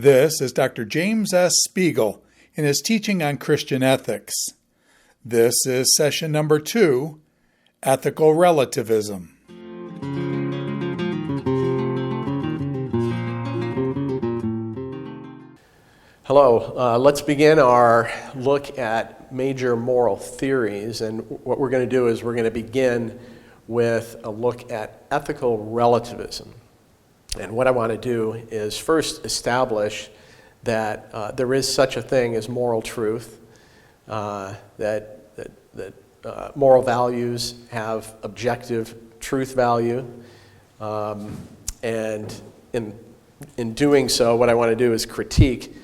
This is Dr. James S. Spiegel in his teaching on Christian ethics. This is session number 2, Ethical Relativism. Hello, let's begin our look at major moral theories, and what we're going to do is we're going to begin with a look at ethical relativism. And what I want to do is first establish that there is such a thing as moral truth, that moral values have objective truth value, and in doing so, what I want to do is critique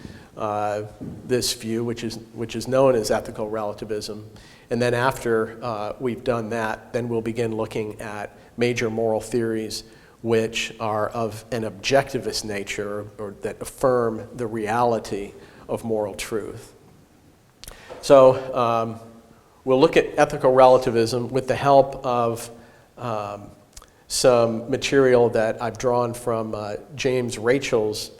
this view, which is known as ethical relativism. And then after we've done that, then we'll begin looking at major moral theories which are of an objectivist nature or that affirm the reality of moral truth. So we'll look at ethical relativism with the help of some material that I've drawn from James Rachel's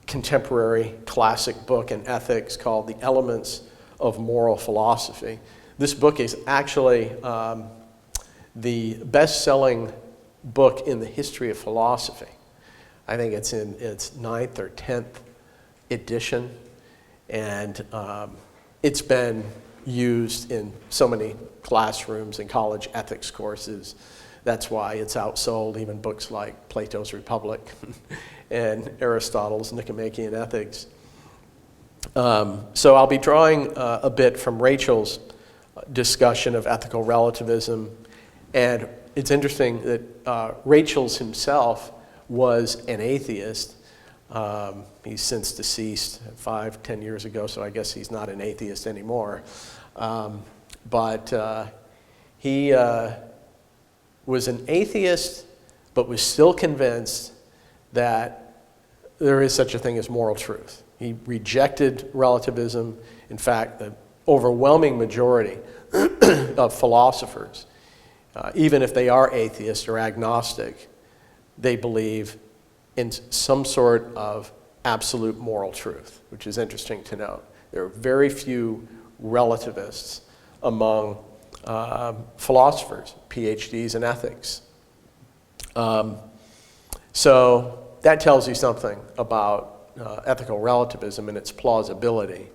contemporary classic book in ethics called The Elements of Moral Philosophy. This book is actually the best-selling book in the history of philosophy. I think it's in its 9th or 10th edition, and it's been used in so many classrooms and college ethics courses. That's why it's outsold even books like Plato's Republic and Aristotle's Nicomachean Ethics. So I'll be drawing a bit from Rachel's discussion of ethical relativism, and it's interesting that Rachel's himself was an atheist. He's since deceased 5-10 years ago, so I guess he's not an atheist anymore. But he was an atheist, but was still convinced that there is such a thing as moral truth. He rejected relativism. In fact, the overwhelming majority of philosophers, even if they are atheist or agnostic, they believe in some sort of absolute moral truth, which is interesting to note. There are very few relativists among philosophers, PhDs in ethics. So that tells you something about ethical relativism and its plausibility,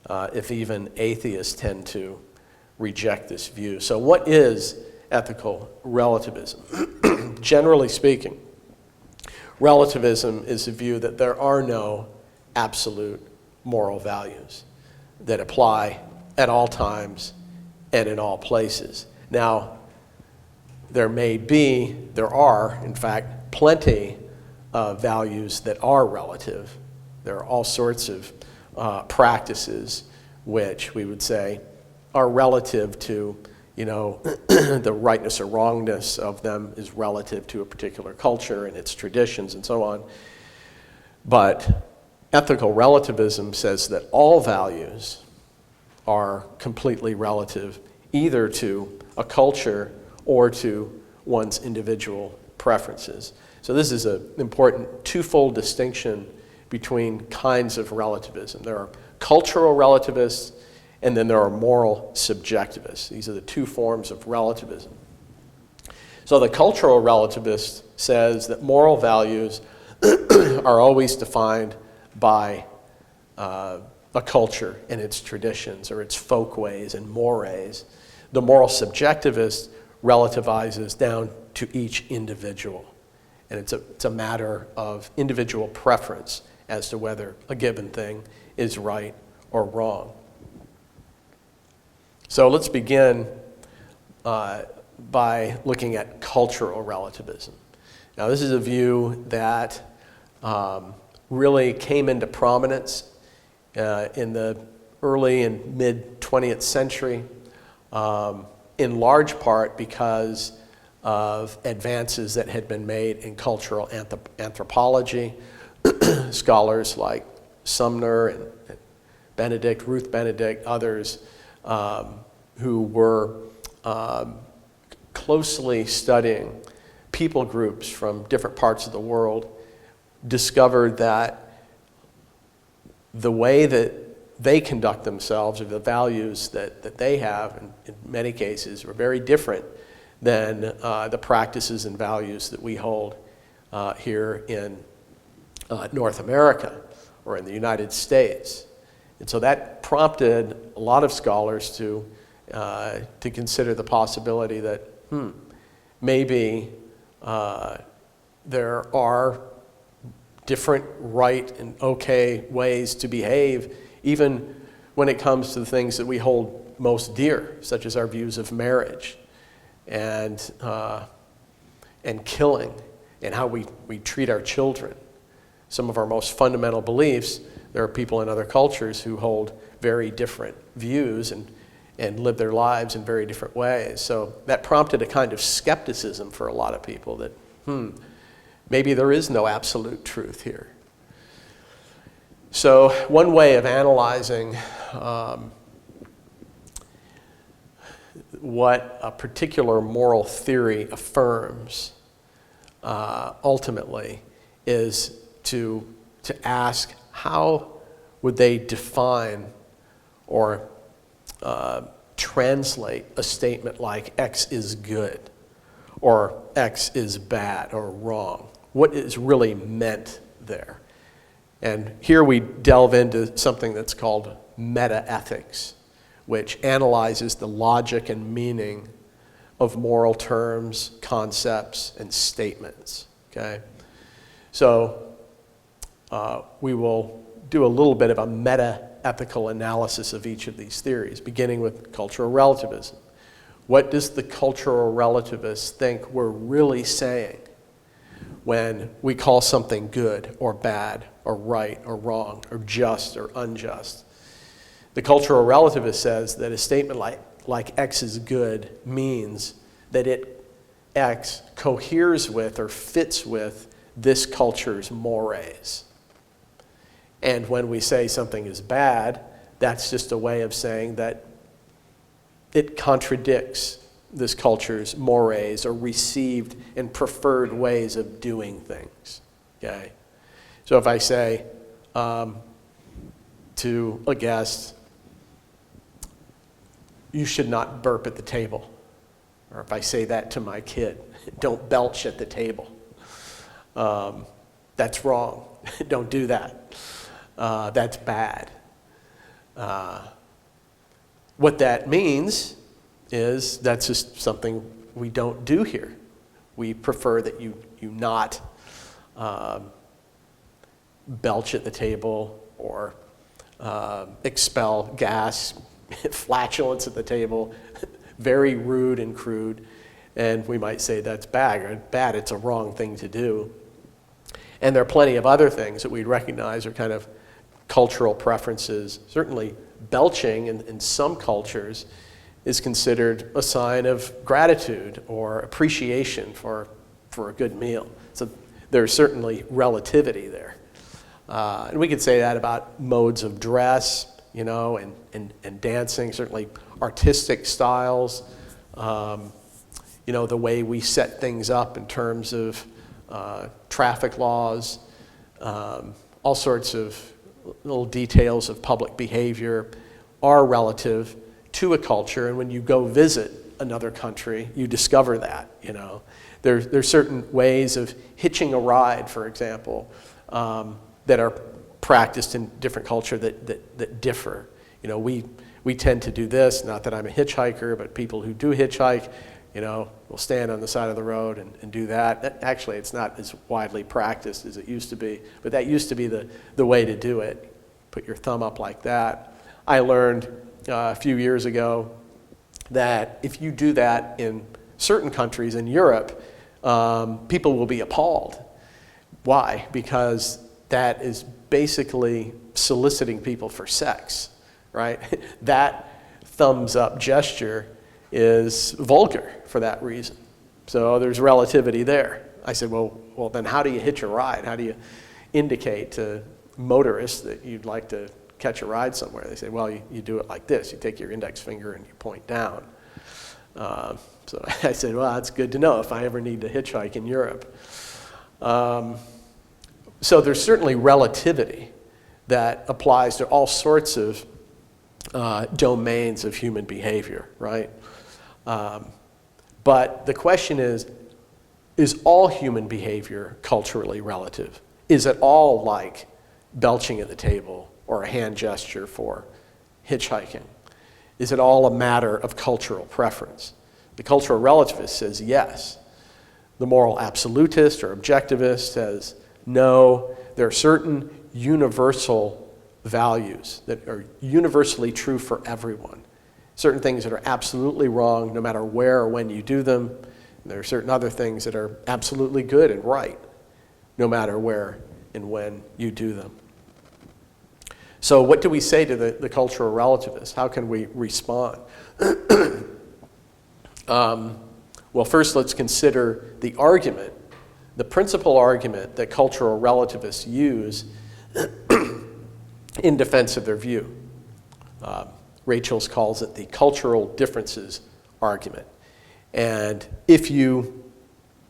if even atheists tend to reject this view. So what is ethical relativism? Generally speaking, relativism is the view that there are no absolute moral values that apply at all times and in all places. Now, there are, in fact, plenty of values that are relative. There are all sorts of practices which we would say are relative to, the rightness or wrongness of them is relative to a particular culture and its traditions and so on. But ethical relativism says that all values are completely relative either to a culture or to one's individual preferences. So this is an important twofold distinction between kinds of relativism. There are cultural relativists, and then there are moral subjectivists. These are the two forms of relativism. So the cultural relativist says that moral values are always defined by a culture and its traditions or its folkways and mores. The moral subjectivist relativizes down to each individual. And it's a matter of individual preference as to whether a given thing is right or wrong. So let's begin by looking at cultural relativism. Now, this is a view that really came into prominence in the early and mid-20th century, in large part because of advances that had been made in cultural anthropology. Scholars like Sumner and Ruth Benedict, others who were closely studying people groups from different parts of the world discovered that the way that they conduct themselves or the values that they have, in many cases, are very different than the practices and values that we hold here in North America or in the United States. And so that prompted a lot of scholars to consider the possibility that maybe there are different right and okay ways to behave, even when it comes to the things that we hold most dear, such as our views of marriage and killing and how we treat our children. Some of our most fundamental beliefs, there are people in other cultures who hold very different views and live their lives in very different ways. So that prompted a kind of skepticism for a lot of people that, maybe there is no absolute truth here. So one way of analyzing what a particular moral theory affirms ultimately is to ask, how would they define or translate a statement like X is good or X is bad or wrong? What is really meant there? And here we delve into something that's called metaethics, which analyzes the logic and meaning of moral terms, concepts, and statements. Okay? So we will do a little bit of a meta-ethical analysis of each of these theories, beginning with cultural relativism. What does the cultural relativist think we're really saying when we call something good or bad or right or wrong or just or unjust? The cultural relativist says that a statement like X is good means that X coheres with or fits with this culture's mores. And when we say something is bad, that's just a way of saying that it contradicts this culture's mores or received and preferred ways of doing things. Okay? So if I say to a guest, you should not burp at the table. Or if I say that to my kid, don't belch at the table. That's wrong. Don't do that. That's bad. What that means is that's just something we don't do here. We prefer that you not belch at the table or expel gas, flatulence at the table, very rude and crude, and we might say that's bad, it's a wrong thing to do. And there are plenty of other things that we'd recognize are kind of cultural preferences. Certainly belching in some cultures is considered a sign of gratitude or appreciation for a good meal. So there's certainly relativity there. And we could say that about modes of dress, and dancing, certainly artistic styles, the way we set things up in terms of traffic laws, all sorts of little details of public behavior are relative to a culture. And when you go visit another country, you discover that, There's certain ways of hitching a ride, for example, that are practiced in different culture that differ. We tend to do this, not that I'm a hitchhiker, but people who do hitchhike, will stand on the side of the road and do that. Actually, it's not as widely practiced as it used to be, but that used to be the way to do it. Put your thumb up like that. I learned a few years ago that if you do that in certain countries in Europe, people will be appalled. Why? Because that is basically soliciting people for sex, right? That thumbs up gesture is vulgar for that reason. So there's relativity there. I said, well, then how do you hitch a ride? How do you indicate to motorists that you'd like to catch a ride somewhere? They say, well, you do it like this. You take your index finger and you point down. So I said, well, that's good to know if I ever need to hitchhike in Europe. So there's certainly relativity that applies to all sorts of domains of human behavior, right? But the question is all human behavior culturally relative? Is it all like belching at the table or a hand gesture for hitchhiking? Is it all a matter of cultural preference? The cultural relativist says yes. The moral absolutist or objectivist says no. There are certain universal values that are universally true for everyone. Certain things that are absolutely wrong no matter where or when you do them. And there are certain other things that are absolutely good and right no matter where and when you do them. So what do we say to the cultural relativist? How can we respond? Well, first let's consider the argument, the principal argument that cultural relativists use in defense of their view. Rachels calls it the cultural differences argument. And if you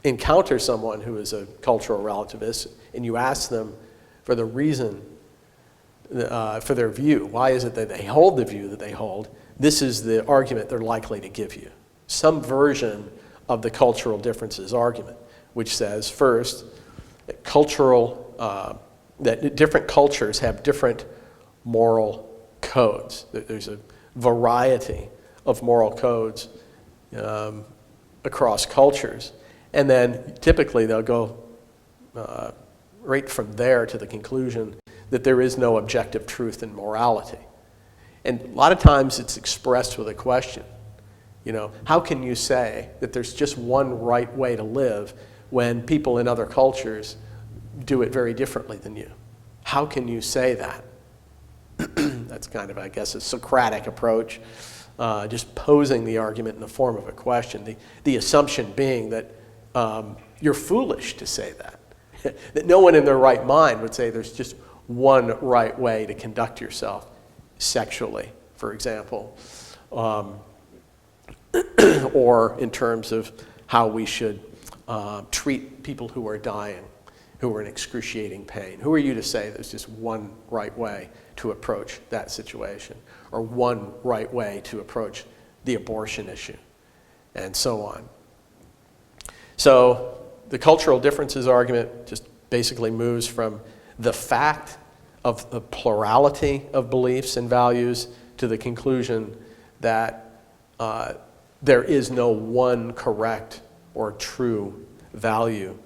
encounter someone who is a cultural relativist and you ask them for the reason for their view, why is it that they hold the view that they hold, this is the argument they're likely to give you. Some version of the cultural differences argument, which says, first, that that different cultures have different moral codes. There's a variety of moral codes across cultures. And then typically they'll go right from there to the conclusion that there is no objective truth in morality. And a lot of times it's expressed with a question. You know, how can you say that there's just one right way to live when people in other cultures do it very differently than you? How can you say that? That's kind of, I guess, a Socratic approach, just posing the argument in the form of a question. The assumption being that you're foolish to say that. That no one in their right mind would say there's just one right way to conduct yourself sexually, for example. Or in terms of how we should treat people who are dying, who are in excruciating pain. Who are you to say there's just one right way to approach that situation, or one right way to approach the abortion issue, and so on? So the cultural differences argument just basically moves from the fact of the plurality of beliefs and values to the conclusion that there is no one correct or true value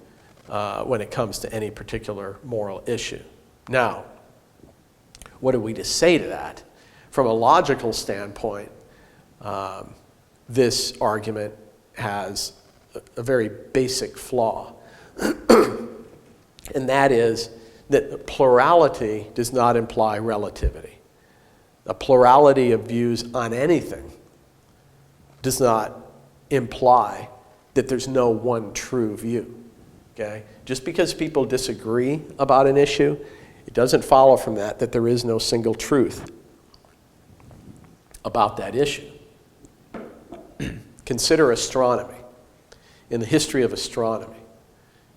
when it comes to any particular moral issue. Now, what are we to say to that? From a logical standpoint, this argument has a very basic flaw, and that is that plurality does not imply relativity. A plurality of views on anything does not imply that there's no one true view. Okay? Just because people disagree about an issue, it doesn't follow from that there is no single truth about that issue. Consider astronomy. In the history of astronomy,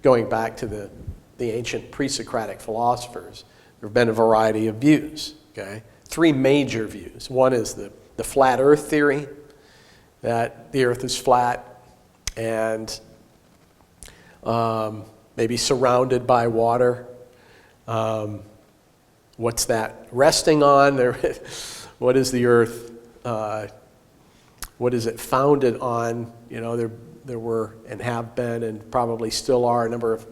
going back to the ancient pre-Socratic philosophers, there have been a variety of views. Okay? Three major views. One is the flat earth theory, that the earth is flat and maybe surrounded by water. What's that resting on? What is the earth? What is it founded on? You know, there were and have been and probably still are a number of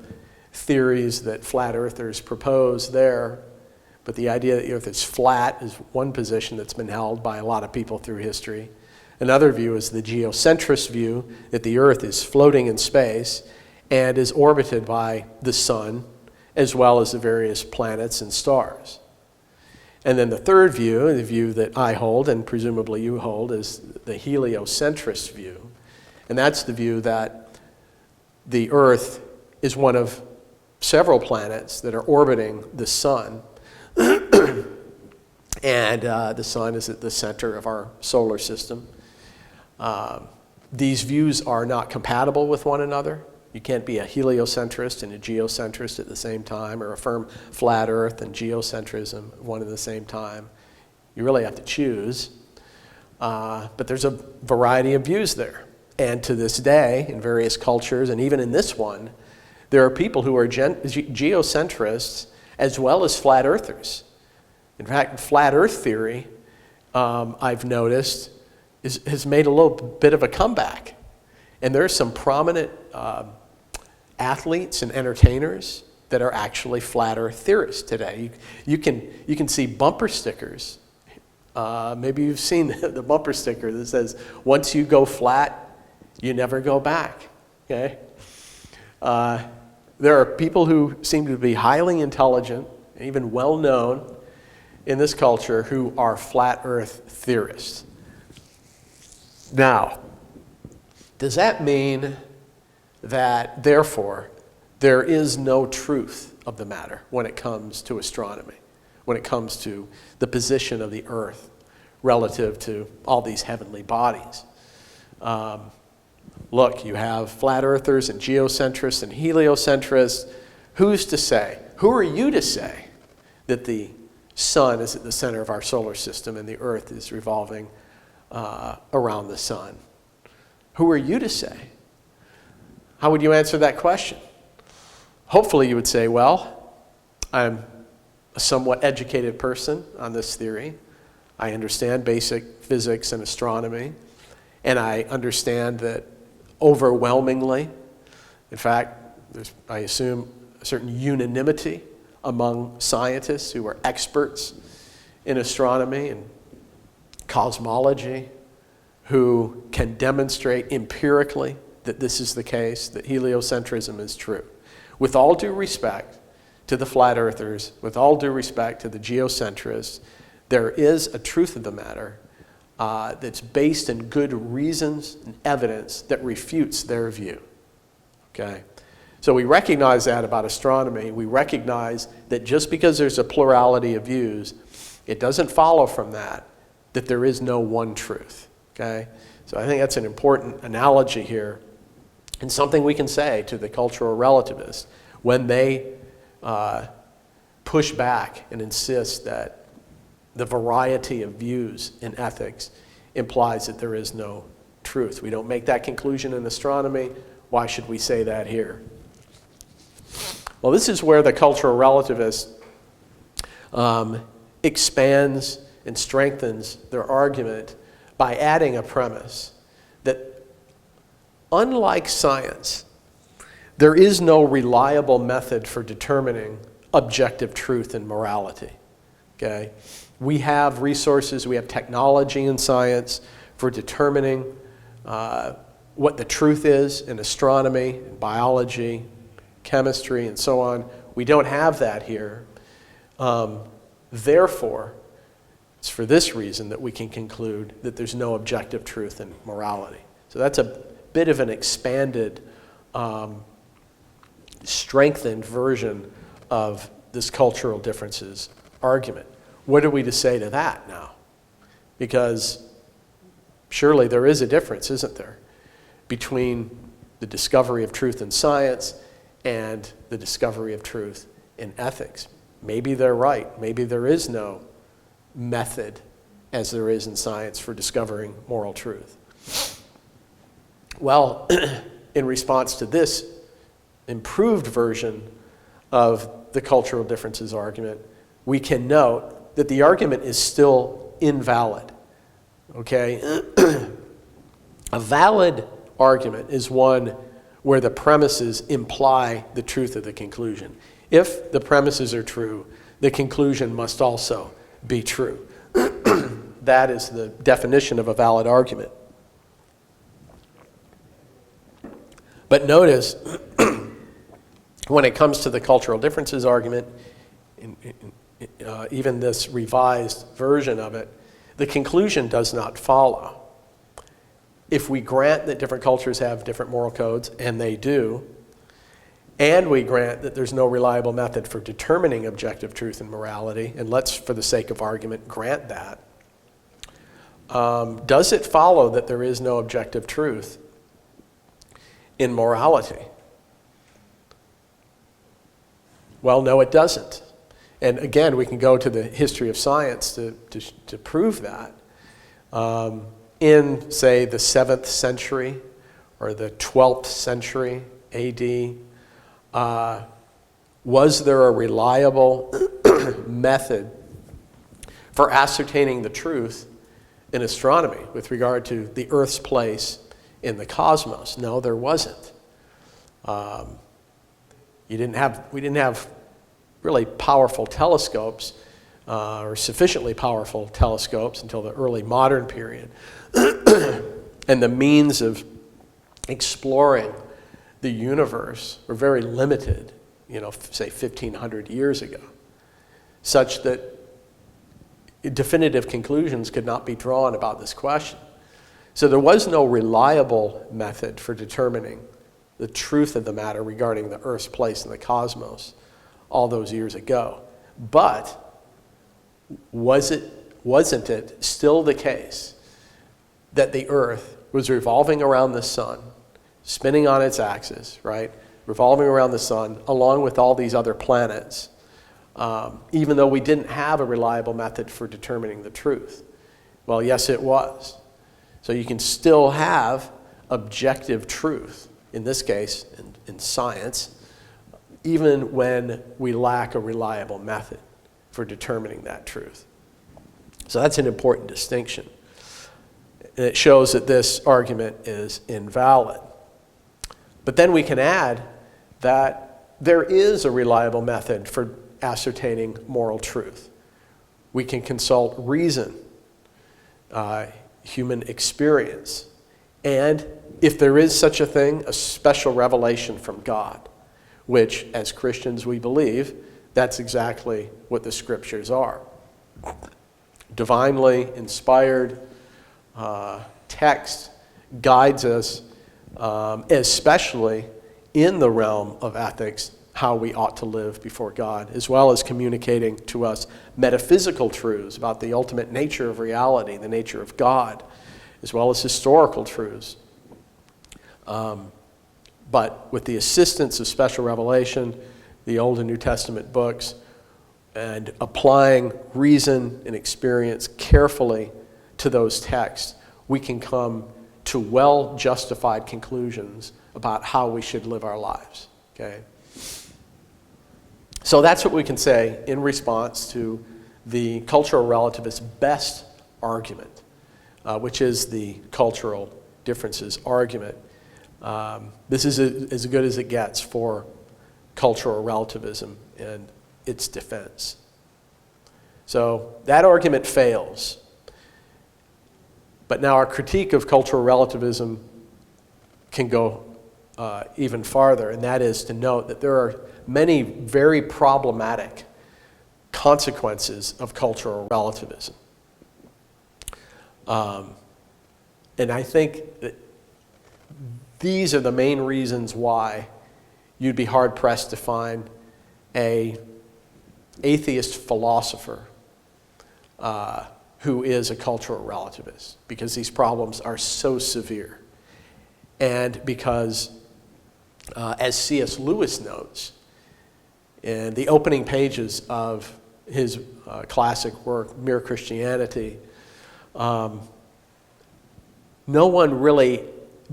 theories that flat earthers propose there. But the idea that the earth is flat is one position that's been held by a lot of people through history. Another view is the geocentrist view, that the earth is floating in space and is orbited by the sun, as well as the various planets and stars. And then the third view, the view that I hold, and presumably you hold, is the heliocentrist view. And that's the view that the earth is one of several planets that are orbiting the sun, and the sun is at the center of our solar system. These views are not compatible with one another. You can't be a heliocentrist and a geocentrist at the same time, or affirm flat earth and geocentrism one at the same time. You really have to choose. But there's a variety of views there. And to this day, in various cultures, and even in this one, there are people who are geocentrists as well as flat earthers. In fact, flat earth theory, I've noticed, has made a little bit of a comeback. And there are some prominent athletes and entertainers that are actually flat earth theorists today. You can see bumper stickers. Maybe you've seen the bumper sticker that says, "Once you go flat, you never go back." Okay? There are people who seem to be highly intelligent, and even well known in this culture, who are flat earth theorists. Now, does that mean that, therefore, there is no truth of the matter when it comes to astronomy, when it comes to the position of the earth relative to all these heavenly bodies? Look, you have flat earthers and geocentrists and heliocentrists. Who's to say? Who are you to say that the sun is at the center of our solar system and the earth is revolving around the sun? Who are you to say? How would you answer that question? Hopefully you would say, well, I'm a somewhat educated person on this theory. I understand basic physics and astronomy, and I understand that overwhelmingly, in fact, there's, I assume, a certain unanimity among scientists who are experts in astronomy and cosmology, who can demonstrate empirically that this is the case, that heliocentrism is true. With all due respect to the flat earthers, with all due respect to the geocentrists, there is a truth of the matter that's based in good reasons and evidence that refutes their view. Okay? So we recognize that about astronomy. We recognize that just because there's a plurality of views, it doesn't follow from that that there is no one truth. Okay? So I think that's an important analogy here, and something we can say to the cultural relativists when they push back and insist that the variety of views in ethics implies that there is no truth. We don't make that conclusion in astronomy. Why should we say that here? Well, this is where the cultural relativist expands and strengthens their argument by adding a premise that, unlike science, there is no reliable method for determining objective truth and morality. Okay? We have resources, we have technology in science for determining what the truth is in astronomy, in biology, chemistry, and so on. We don't have that here. Therefore, it's for this reason that we can conclude that there's no objective truth in morality. So that's a bit of an expanded, strengthened version of this cultural differences argument. What are we to say to that now? Because surely there is a difference, isn't there, between the discovery of truth in science and the discovery of truth in ethics. Maybe they're right. Maybe there is no method as there is in science for discovering moral truth. Well, in response to this improved version of the cultural differences argument, we can note that the argument is still invalid. Okay? A valid argument is one where the premises imply the truth of the conclusion. If the premises are true, the conclusion must also be true. That is the definition of a valid argument. But notice, when it comes to the cultural differences argument, even this revised version of it, the conclusion does not follow. If we grant that different cultures have different moral codes, and they do, and we grant that there's no reliable method for determining objective truth and morality, and let's, for the sake of argument, grant that, does it follow that there is no objective truth in morality? Well, no, it doesn't. And again, we can go to the history of science to prove that. In, say, the 7th century or the 12th century AD, was there a reliable method for ascertaining the truth in astronomy with regard to the Earth's place in the cosmos? No, there wasn't. We didn't have really powerful telescopes or sufficiently powerful telescopes until the early modern period. And the means of exploring the universe were very limited, say 1,500 years ago, such that definitive conclusions could not be drawn about this question. So there was no reliable method for determining the truth of the matter regarding the Earth's place in the cosmos all those years ago. But wasn't it still the case that the Earth was revolving around the sun, spinning on its axis, right? Revolving around the sun, along with all these other planets, even though we didn't have a reliable method for determining the truth? Well, yes, it was. So you can still have objective truth, in this case, in science, even when we lack a reliable method for determining that truth. So that's an important distinction. And it shows that this argument is invalid. But then we can add that there is a reliable method for ascertaining moral truth. We can consult reason, human experience, and if there is such a thing, a special revelation from God, which as Christians we believe that's exactly what the scriptures are. Divinely inspired text guides us, especially in the realm of ethics, how we ought to live before God, as well as communicating to us metaphysical truths about the ultimate nature of reality, the nature of God, as well as historical truths. But with the assistance of special revelation, the Old and New Testament books, and applying reason and experience carefully to those texts, we can come to well-justified conclusions about how we should live our lives. Okay? So that's what we can say in response to the cultural relativist's best argument, which is the cultural differences argument. This is as good as it gets for cultural relativism and its defense. So that argument fails. But now our critique of cultural relativism can go even farther, and that is to note that there are many very problematic consequences of cultural relativism. And I think that these are the main reasons why you'd be hard-pressed to find an atheist philosopher who is a cultural relativist, because these problems are so severe. And because, as C.S. Lewis notes, in the opening pages of his classic work, Mere Christianity, no one really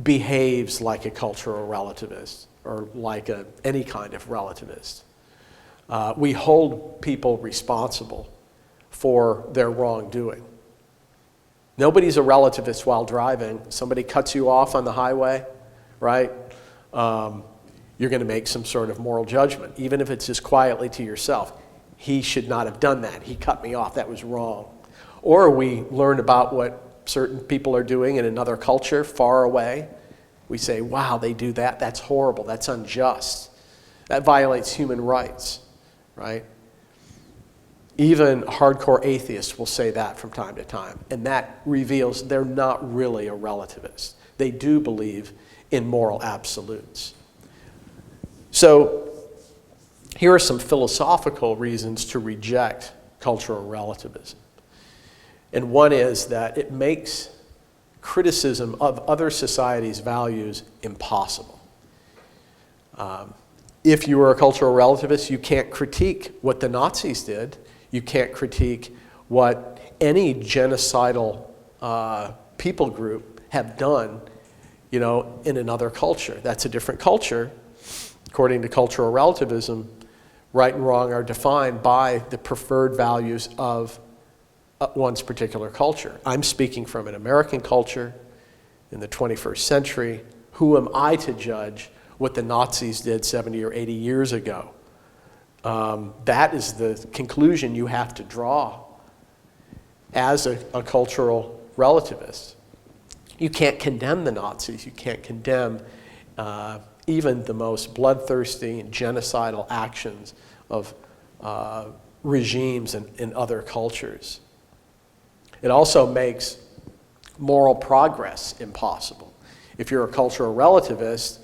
behaves like a cultural relativist or like any kind of relativist. We hold people responsible for their wrongdoing. Nobody's a relativist while driving. Somebody cuts you off on the highway, right? You're going to make some sort of moral judgment, even if it's just quietly to yourself. He should not have done that. He cut me off. That was wrong. Or we learn about what certain people are doing in another culture far away. We say, wow, they do that. That's horrible. That's unjust. That violates human rights, right? Even hardcore atheists will say that from time to time. And that reveals they're not really a relativist. They do believe in moral absolutes. So here are some philosophical reasons to reject cultural relativism. And one is that it makes criticism of other societies' values impossible. if you are a cultural relativist, you can't critique what the Nazis did. You can't critique what any genocidal people group have done, in another culture. That's a different culture. According to cultural relativism, right and wrong are defined by the preferred values of one's particular culture. I'm speaking from an American culture in the 21st century. Who am I to judge what the Nazis did 70 or 80 years ago? That is the conclusion you have to draw as a cultural relativist. You can't condemn the Nazis. You can't condemn even the most bloodthirsty and genocidal actions of regimes in other cultures. It also makes moral progress impossible. If you're a cultural relativist,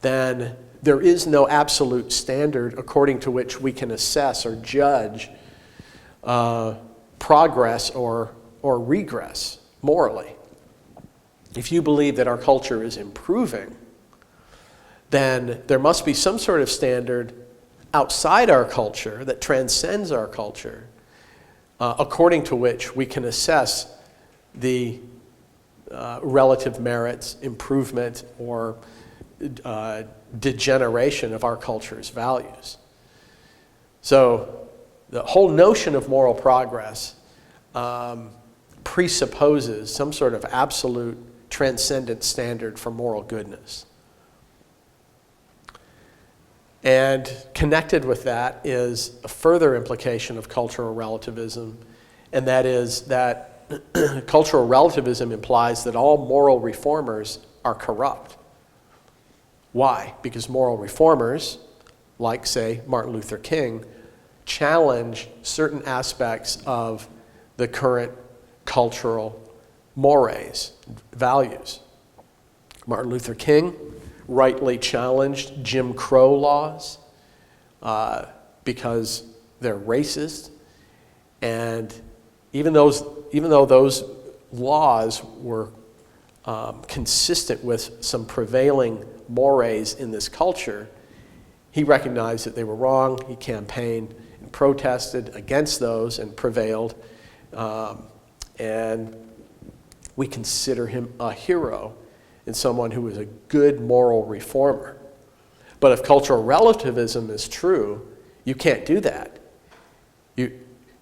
then there is no absolute standard according to which we can assess or judge progress or regress morally. If you believe that our culture is improving, then there must be some sort of standard outside our culture that transcends our culture, according to which we can assess the relative merits, improvement, or degeneration of our culture's values. So the whole notion of moral progress presupposes some sort of absolute transcendent standard for moral goodness. And connected with that is a further implication of cultural relativism, and that is that cultural relativism implies that all moral reformers are corrupt. Why? Because moral reformers, like, say, Martin Luther King, challenge certain aspects of the current cultural mores, values. Martin Luther King rightly challenged Jim Crow laws because they're racist, and even though those laws were consistent with some prevailing mores in this culture, he recognized that they were wrong. He campaigned and protested against those and prevailed, and we consider him a hero and someone who was a good moral reformer. But if cultural relativism is true, you can't do that.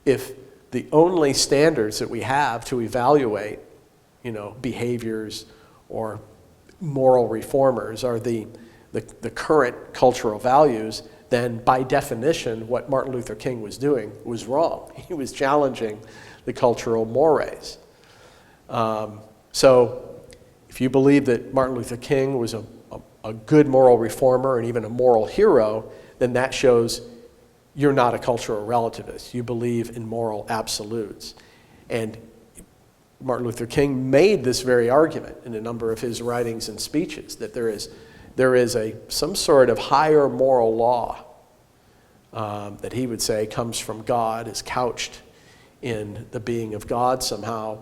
If the only standards that we have to evaluate, behaviors or moral reformers are the current cultural values, then by definition, what Martin Luther King was doing was wrong. He was challenging the cultural mores. So if you believe that Martin Luther King was a good moral reformer and even a moral hero, then that shows you're not a cultural relativist. You believe in moral absolutes. And Martin Luther King made this very argument in a number of his writings and speeches, that there is some sort of higher moral law that he would say comes from God, is couched in the being of God somehow,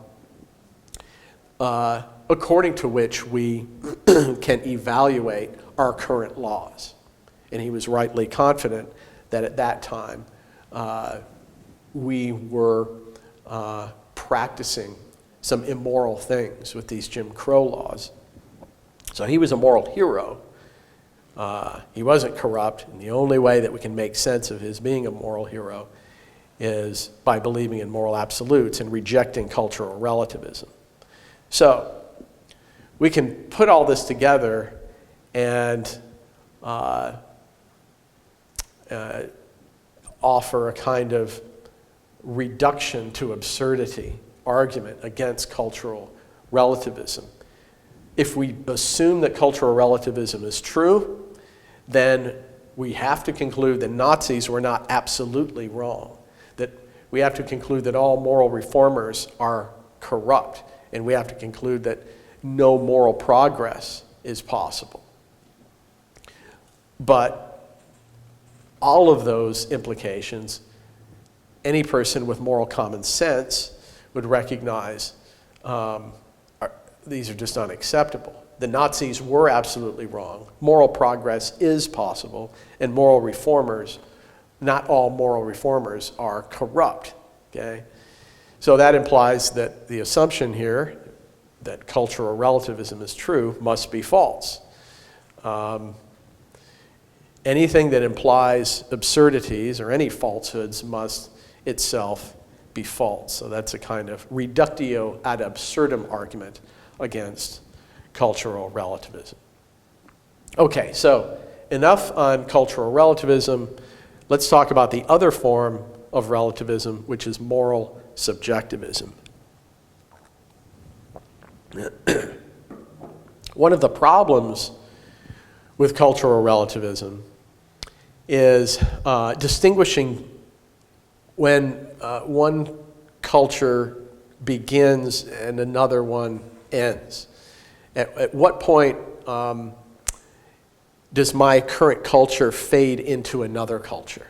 according to which we can evaluate our current laws. And he was rightly confident that at that time we were practicing some immoral things with these Jim Crow laws. So he was a moral hero. He wasn't corrupt, and the only way that we can make sense of his being a moral hero is by believing in moral absolutes and rejecting cultural relativism. So we can put all this together and offer a kind of reduction to absurdity argument against cultural relativism. If we assume that cultural relativism is true, then we have to conclude that Nazis were not absolutely wrong, that we have to conclude that all moral reformers are corrupt, and we have to conclude that no moral progress is possible. But all of those implications, any person with moral common sense would recognize these are just unacceptable. the Nazis were absolutely wrong. Moral progress is possible, and moral reformers, not all moral reformers are corrupt, okay? So that implies that the assumption here that cultural relativism is true must be false. Anything that implies absurdities or any falsehoods must itself be false. So that's a kind of reductio ad absurdum argument against cultural relativism. Okay, so enough on cultural relativism. Let's talk about the other form of relativism, which is moral subjectivism. One of the problems with cultural relativism is distinguishing when one culture begins and another one ends. At what point does my current culture fade into another culture,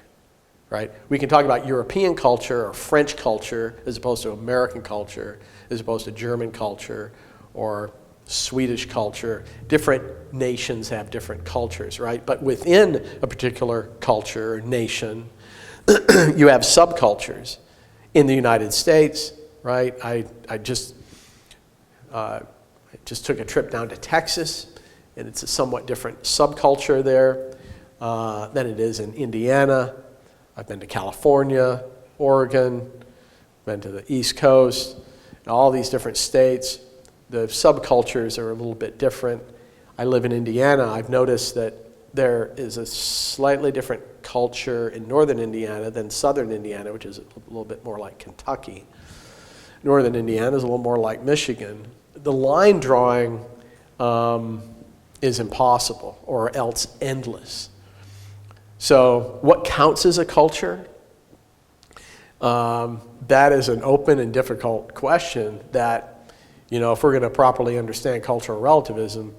right? We can talk about European culture or French culture as opposed to American culture, as opposed to German culture or Swedish culture. Different nations have different cultures, right? But within a particular culture or nation, you have subcultures. In the United States, right? I just took a trip down to Texas, and it's a somewhat different subculture there than it is in Indiana. I've been to California, Oregon, been to the East Coast, and all these different states. The subcultures are a little bit different. I live in Indiana. I've noticed that there is a slightly different culture in northern Indiana than southern Indiana, which is a little bit more like Kentucky. Northern Indiana is a little more like Michigan. The line drawing is impossible or else endless. So what counts as a culture? That is an open and difficult question that, if we're going to properly understand cultural relativism,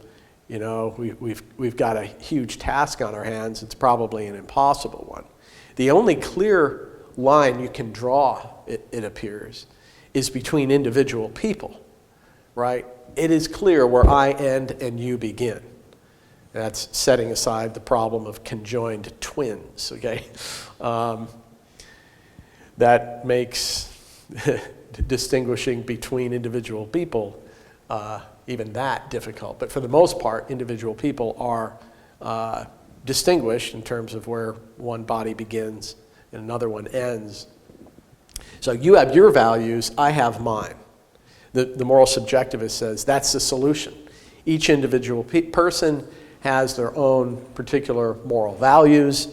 we've got a huge task on our hands. It's probably an impossible one. The only clear line you can draw, it appears, is between individual people, right? It is clear where I end and you begin. That's setting aside the problem of conjoined twins, okay? That makes distinguishing between individual people even that difficult. But for the most part, individual people are distinguished in terms of where one body begins and another one ends. So you have your values, I have mine. The moral subjectivist says that's the solution. Each individual person has their own particular moral values,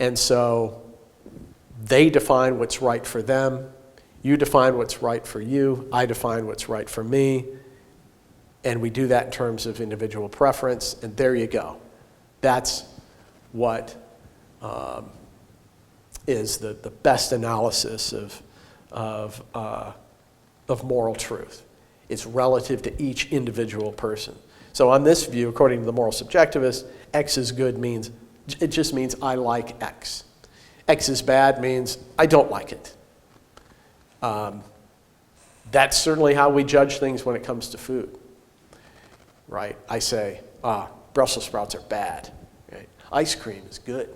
and so they define what's right for them. You define what's right for you. I define what's right for me. And we do that in terms of individual preference, and there you go. That's what is the best analysis of moral truth. It's relative to each individual person. So on this view, according to the moral subjectivist, X is good means, it just means I like X. X is bad means I don't like it. That's certainly how we judge things when it comes to food. Right? I say, Brussels sprouts are bad. Right? Ice cream is good.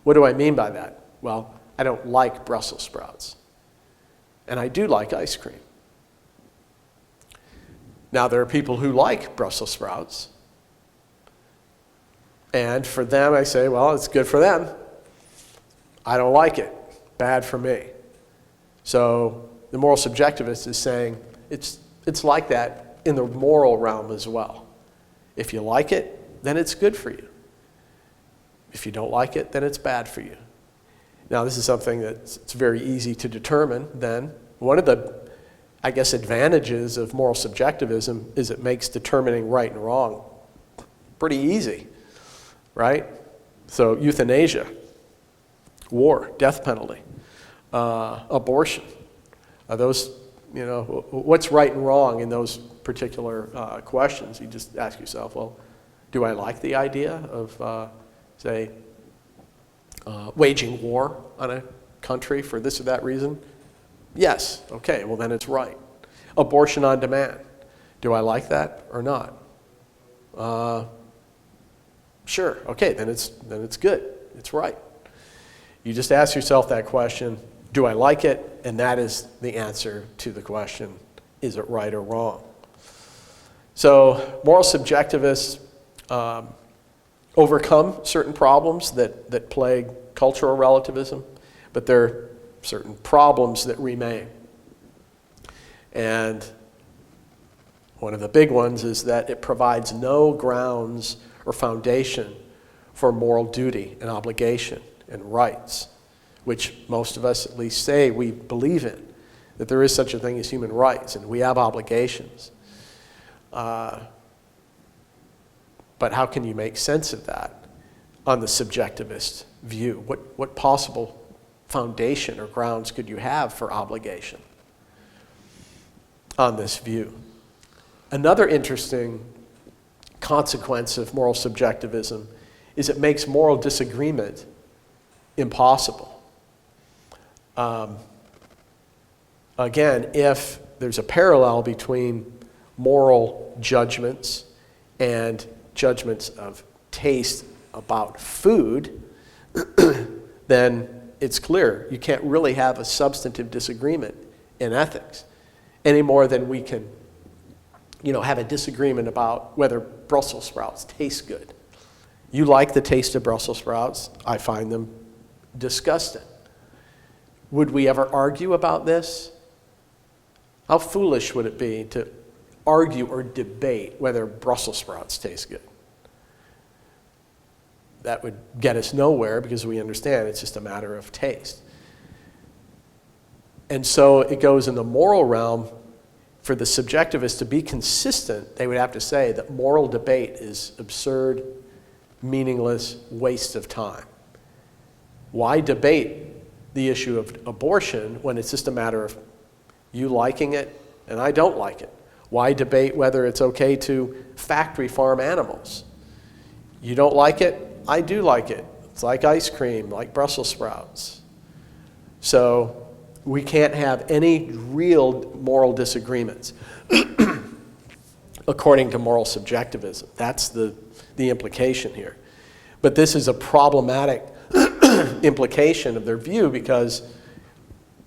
What do I mean by that? Well, I don't like Brussels sprouts. And I do like ice cream. Now, there are people who like Brussels sprouts. And for them, I say, well, it's good for them. I don't like it. Bad for me. So the moral subjectivist is saying it's like that in the moral realm as well. If you like it, then it's good for you. If you don't like it, then it's bad for you. Now, this is something that's very easy to determine then. One of the, advantages of moral subjectivism is it makes determining right and wrong pretty easy, right? So euthanasia, war, death penalty, abortion, those, what's right and wrong in those particular questions? You just ask yourself, well, do I like the idea of, waging war on a country for this or that reason? Yes. Okay, well then it's right. Abortion on demand. Do I like that or not? Sure, okay, then it's good. It's right. You just ask yourself that question, do I like it? And that is the answer to the question, is it right or wrong? So moral subjectivists overcome certain problems that plague cultural relativism, but there are certain problems that remain. And one of the big ones is that it provides no grounds or foundation for moral duty and obligation and rights, which most of us at least say we believe in, that there is such a thing as human rights and we have obligations. But how can you make sense of that on the subjectivist view? What possible foundation or grounds could you have for obligation on this view? Another interesting consequence of moral subjectivism is it makes moral disagreement impossible. Again, if there's a parallel between moral judgments and judgments of taste about food, then it's clear you can't really have a substantive disagreement in ethics any more than we can, have a disagreement about whether Brussels sprouts taste good. You like the taste of Brussels sprouts. I find them disgusting. Would we ever argue about this? How foolish would it be to argue or debate whether Brussels sprouts taste good? That would get us nowhere because we understand it's just a matter of taste. And so it goes in the moral realm. For the subjectivists to be consistent, they would have to say that moral debate is absurd, meaningless, waste of time. Why debate the issue of abortion when it's just a matter of you liking it and I don't like it? Why debate whether it's okay to factory farm animals? You don't like it, I do like it. It's like ice cream, like Brussels sprouts. So we can't have any real moral disagreements according to moral subjectivism. That's the implication here. But this is a problematic implication of their view because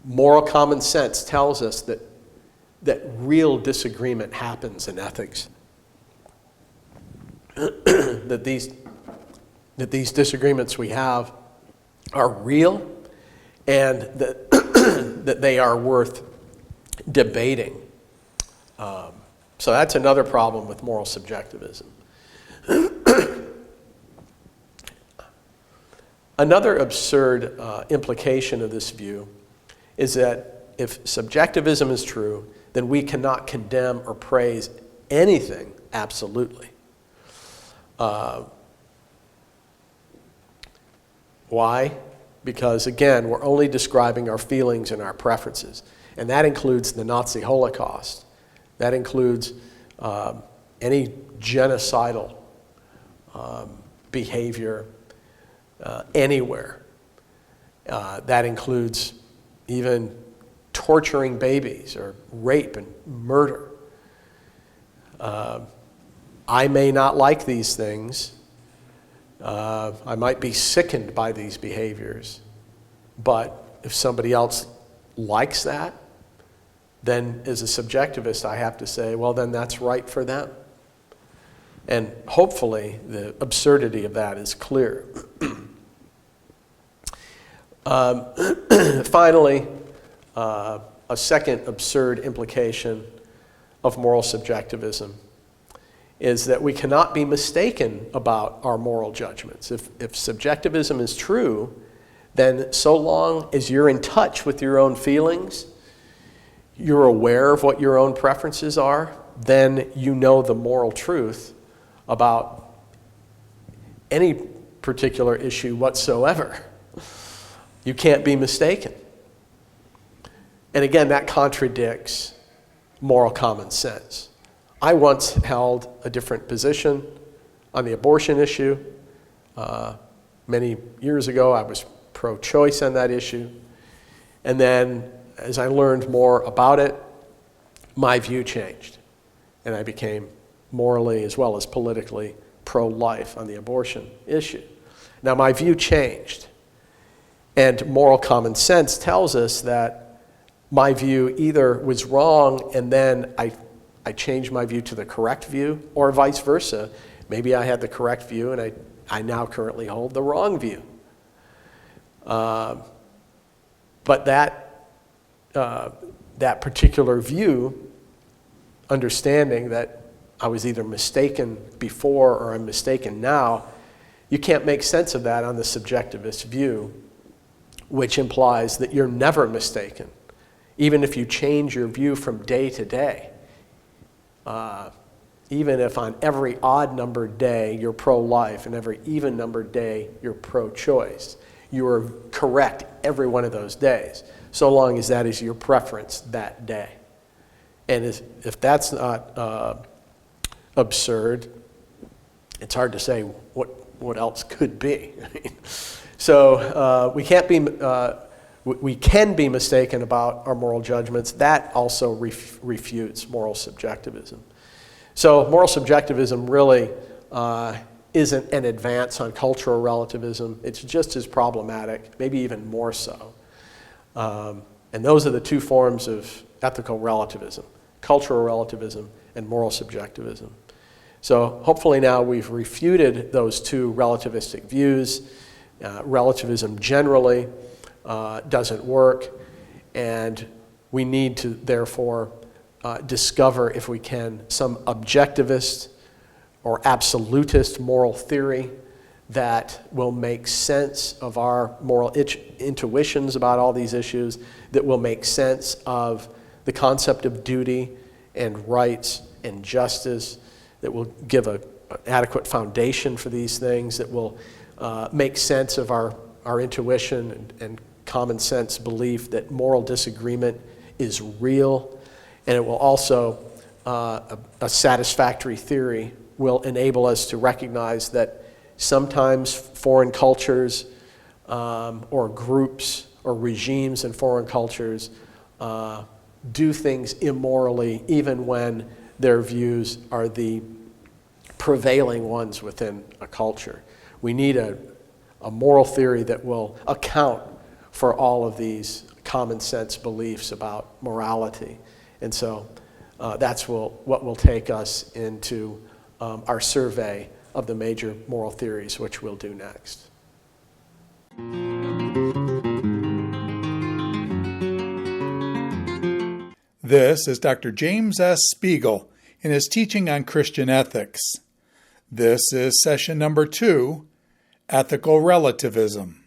moral common sense tells us that real disagreement happens in ethics. that these disagreements we have are real and that they are worth debating. So that's another problem with moral subjectivism. Another absurd implication of this view is that if subjectivism is true, then we cannot condemn or praise anything absolutely. Why? Because, again, we're only describing our feelings and our preferences. And that includes the Nazi Holocaust. That includes any genocidal behavior anywhere. That includes even torturing babies or rape and murder. I may not like these things. I might be sickened by these behaviors, but if somebody else likes that, then as a subjectivist I have to say, well, then that's right for them. And hopefully the absurdity of that is clear. Finally, a second absurd implication of moral subjectivism is that we cannot be mistaken about our moral judgments. If subjectivism is true, then so long as you're in touch with your own feelings, you're aware of what your own preferences are, then you know the moral truth about any particular issue whatsoever. You can't be mistaken. And again, that contradicts moral common sense. I once held a different position on the abortion issue. Many years ago, I was pro-choice on that issue. And then, as I learned more about it, my view changed. And I became morally as well as politically pro-life on the abortion issue. Now, my view changed, and moral common sense tells us that my view either was wrong and then I changed my view to the correct view, or vice versa. Maybe I had the correct view and I now currently hold the wrong view. But that particular view, understanding that I was either mistaken before or I'm mistaken now, you can't make sense of that on the subjectivist view, which implies that you're never mistaken, even if you change your view from day to day. Even if on every odd-numbered day you're pro-life and every even-numbered day you're pro-choice, you are correct every one of those days, so long as that is your preference that day. And if that's not absurd, it's hard to say what else could be. So we can be mistaken about our moral judgments. That also refutes moral subjectivism. So moral subjectivism really isn't an advance on cultural relativism. It's just as problematic, maybe even more so. And those are the two forms of ethical relativism: cultural relativism and moral subjectivism. So hopefully now we've refuted those two relativistic views. Relativism generally doesn't work, and we need to therefore discover, if we can, some objectivist or absolutist moral theory that will make sense of our moral intuitions about all these issues, that will make sense of the concept of duty and rights and justice, that will give an adequate foundation for these things, that will make sense of our intuition and common sense belief that moral disagreement is real, and it will also, a satisfactory theory will enable us to recognize that sometimes foreign cultures or groups or regimes in foreign cultures do things immorally even when their views are the prevailing ones within a culture. We need a moral theory that will account for all of these common sense beliefs about morality. And so that's what will take us into our survey of the major moral theories, which we'll do next. This is Dr. James S. Spiegel in his teaching on Christian ethics. This is session number 2, Ethical Relativism.